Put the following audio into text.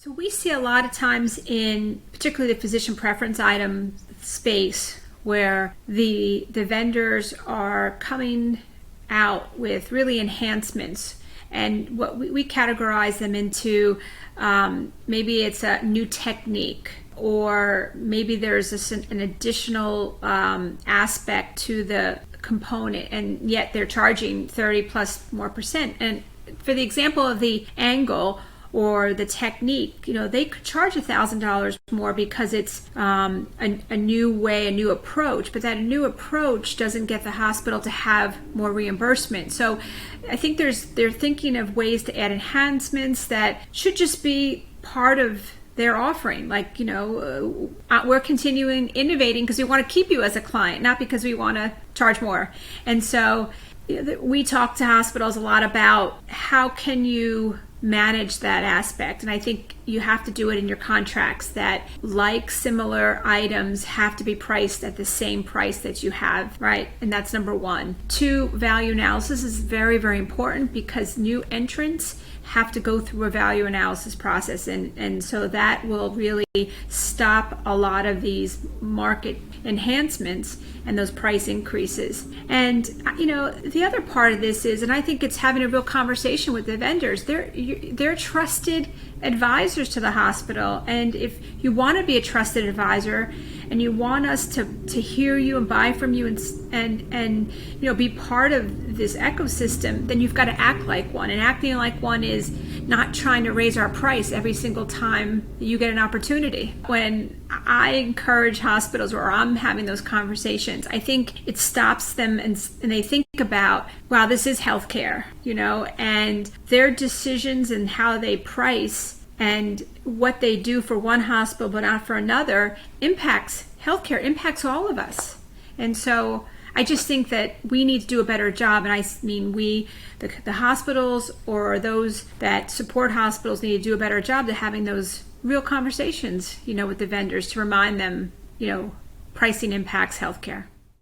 So we see a lot of times in particularly the physician preference item space where the vendors are coming out with really enhancements, and what we categorize them into maybe it's a new technique, or maybe there's an additional aspect to the component, and yet they're charging 30+ more%. And for the example of the angle or the technique, they could charge $1,000 more because it's a new way, a new approach, but that new approach doesn't get the hospital to have more reimbursement. So I think they're thinking of ways to add enhancements that should just be part of their offering. Like, we're continuing innovating because we want to keep you as a client, not because we want to charge more. And so we talk to hospitals a lot about how can you manage that aspect, and I think you have to do it in your contracts that similar items have to be priced at the same price that you have, right? And that's number one. Two, value analysis is very, very important because new entrants have to go through a value analysis process, and so that will really stop a lot of these market enhancements and those price increases. And the other part of this is, and I think it's having a real conversation with the vendors. They're trusted advisors to the hospital, and if you want to be a trusted advisor and you want us to hear you and buy from you and be part of this ecosystem, then you've got to act like one. And acting like one is not trying to raise our price every single time you get an opportunity. When I encourage hospitals, or I'm having those conversations, I think it stops them and they think about, wow, this is healthcare, and their decisions and how they price and what they do for one hospital but not for another impacts healthcare, impacts all of us. And so I just think that we need to do a better job, and I mean the hospitals or those that support hospitals need to do a better job of having those real conversations, with the vendors to remind them, pricing impacts healthcare.